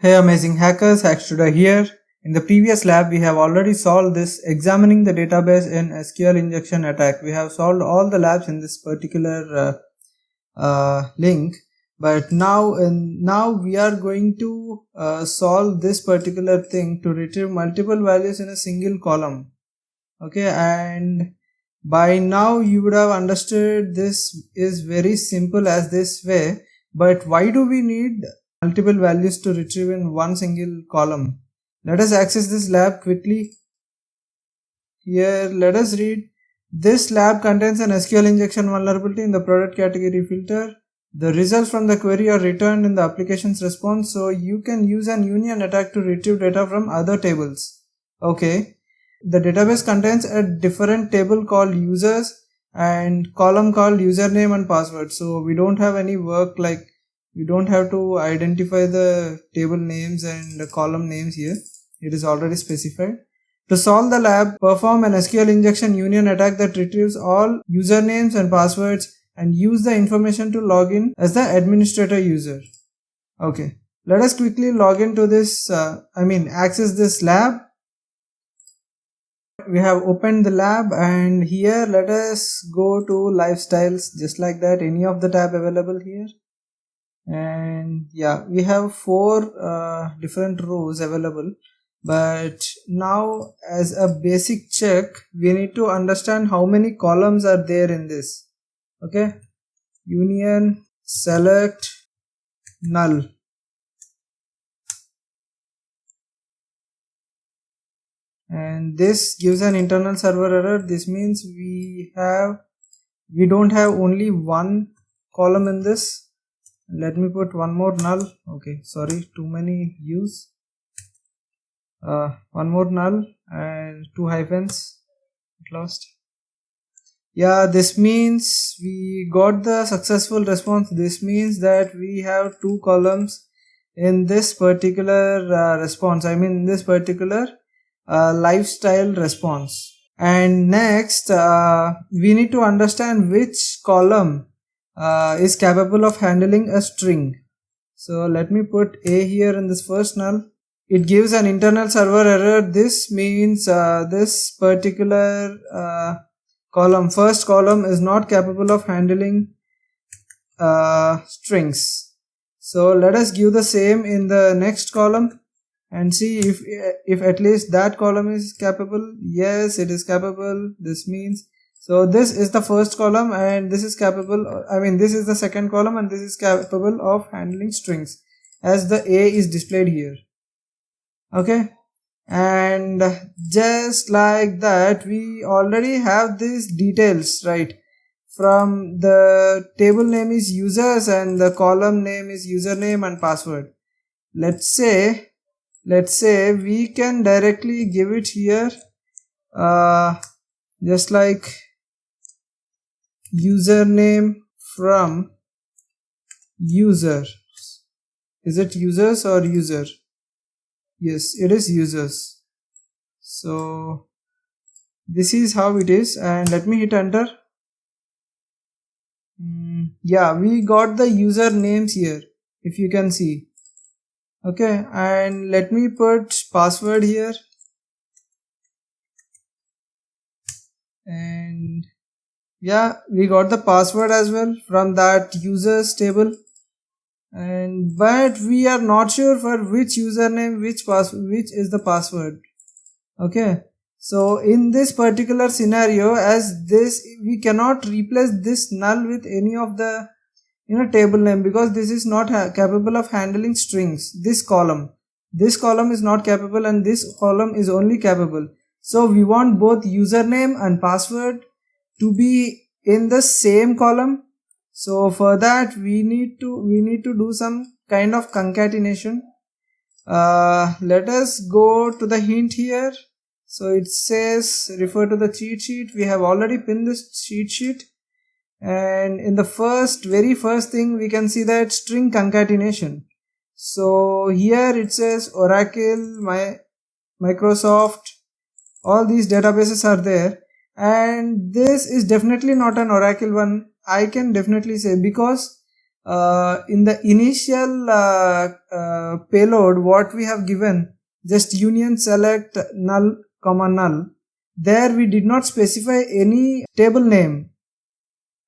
Hey amazing hackers, Hackstudio here. In the previous lab we have already solved this examining the database in SQL injection attack. We have solved all the labs in this particular link, but now we are going to solve this particular thing to retrieve multiple values in a single column. Okay, and by now you would have understood this is very simple as this way, but why do we need multiple values to retrieve in one single column? Let us access this lab quickly. Here let us read. This lab contains an SQL injection vulnerability in the product category filter. The results from the query are returned in the application's response, so you can use an union attack to retrieve data from other tables. Okay. The database contains a different table called users and column called username and password. So we don't have any work, like we don't have to identify the table names and the column names here. It is already specified. To solve the lab, perform an SQL injection union attack that retrieves all usernames and passwords and use the information to log in as the administrator user. Okay, let us quickly log into this, access this lab. We have opened the lab, and here let us go to lifestyles, just like that, any of the tab available here. And yeah, we have 4 different rows available, but now as a basic check we need to understand how many columns are there in this. Okay, union select null. And this gives an internal server error. This means we don't have only one column in this. Let me put one more null. Okay, sorry, too many U's. One more null and 2 hyphens. Lost. Yeah, this means we got the successful response. This means that we have 2 columns in this particular response. In this particular lifestyle response. And next we need to understand which column is capable of handling a string. So let me put A here in this first null. It gives an internal server error. This means this particular first column is not capable of handling strings. So let us give the same in the next column and see if at least that column is capable. Yes, it is capable. This means, so this is the first column and this is capable, this is the second column and this is capable of handling strings, as the A is displayed here. Okay, and just like that we already have these details, right? From the table name is users and the column name is username and password. Let's say we can directly give it here, just like username from users. Is it users or user? Yes, it is users. So this is how it is, and let me hit enter. Yeah, we got the user names here, if you can see. Okay, and let me put password here, and yeah, we got the password as well from that users table. And but we are not sure for which username which is the password. Okay, so in this particular scenario, as this we cannot replace this null with any of the table name, because this is not capable of handling strings. This column is not capable and this column is only capable. So we want both username and password to be in the same column. So for that we need to do some kind of concatenation. Let us go to the hint here. So it says refer to the cheat sheet. We have already pinned this cheat sheet, and in the very first thing we can see that string concatenation. So here it says Oracle, Microsoft, all these databases are there, and this is definitely not an Oracle one. I can definitely say, because in the initial payload what we have given, just union select null comma null, there we did not specify any table name.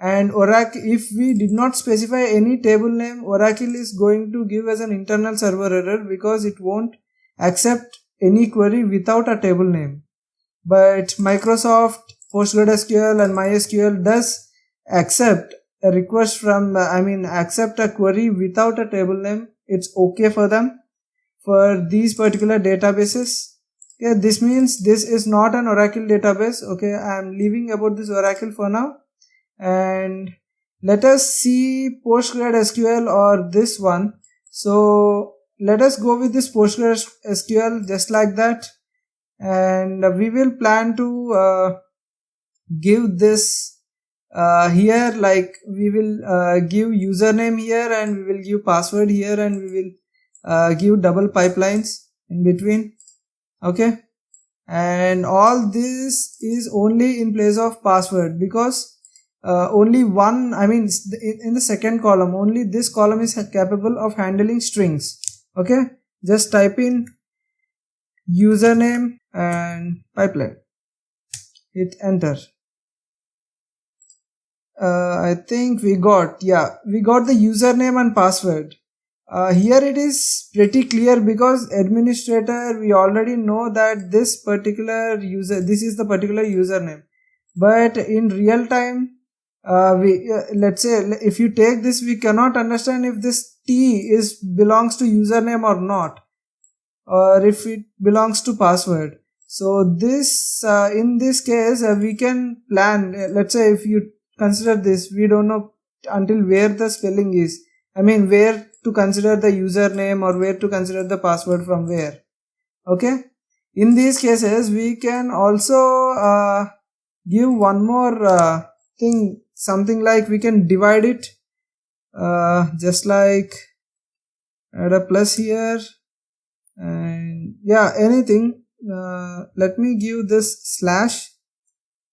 And Oracle, if we did not specify any table name, Oracle is going to give us an internal server error because it won't accept any query without a table name. But Microsoft, PostgreSQL and MySQL does accept a request from, accept a query without a table name. It's okay for them for these particular databases. Okay, this means this is not an Oracle database. Okay, I am leaving about this Oracle for now. And let us see PostgreSQL or this one. So let us go with this PostgreSQL just like that, and we will plan to give this here, like we will give username here and we will give password here and we will give double pipelines in between. Okay, and all this is only in place of password because only one, in the second column, only this column is capable of handling strings. Okay, just type in username and pipeline, hit enter. I think we got the username and password. Here it is pretty clear because administrator, we already know that this particular user, this is the particular username. But in real time, let's say if you take this, we cannot understand if this T belongs to username or not, or if it belongs to password. So this in this case we can plan, let's say if you consider this, we don't know until where the spelling is, where to consider the username or where to consider the password from where. Okay, in these cases we can also give one more thing, something like we can divide it, just like add a plus here, and yeah, anything. Let me give this slash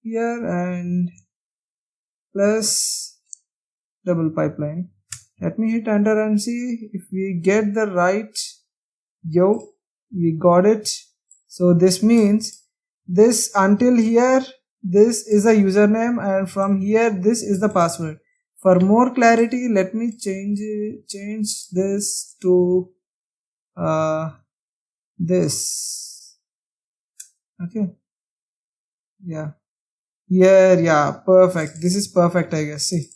here and plus double pipeline. Let me hit enter and see if we get the right. We got it. So this means this until here, this is a username, and from here this is the password. For more clarity, let me change this to this. Okay, yeah, here, yeah, perfect. This is perfect, I guess. See,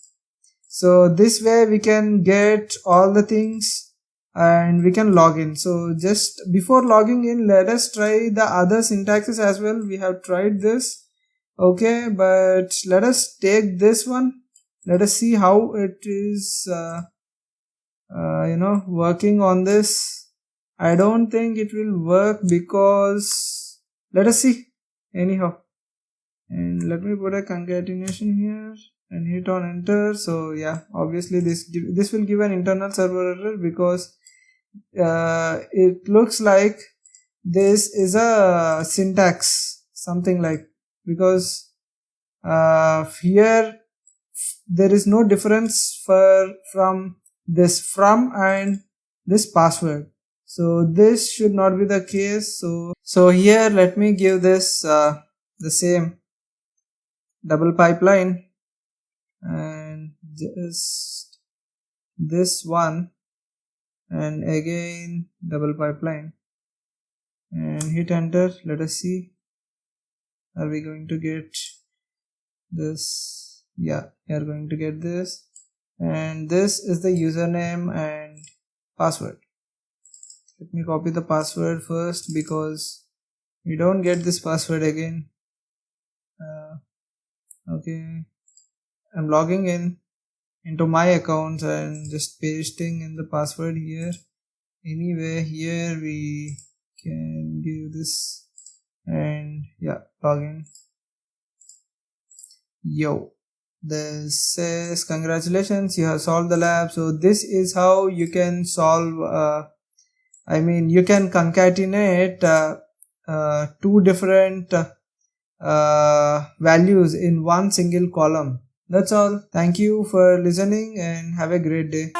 so this way we can get all the things and we can log in. So just before logging in, let us try the other syntaxes as well. We have tried this. Okay, but let us take this one. Let us see how it is working on this. I don't think it will work because, let us see anyhow. And let me put a concatenation here and hit on enter. So yeah, obviously this will give an internal server error because it looks like this is a syntax, something like, because here there is no difference from this from and this password. So this should not be the case. So here let me give this the same double pipeline and just this one, and again double pipeline, and hit enter. Let us see, are we going to get this? Yeah, we are going to get this, and this is the username and password. Let me copy the password first because we don't get this password again. Okay, I'm logging into my accounts and just pasting in the password here. Anyway, here we can give this, and yeah, login. This says congratulations, you have solved the lab. So this is how you can solve you can concatenate two different values in one single column. That's all. Thank you for listening and have a great day.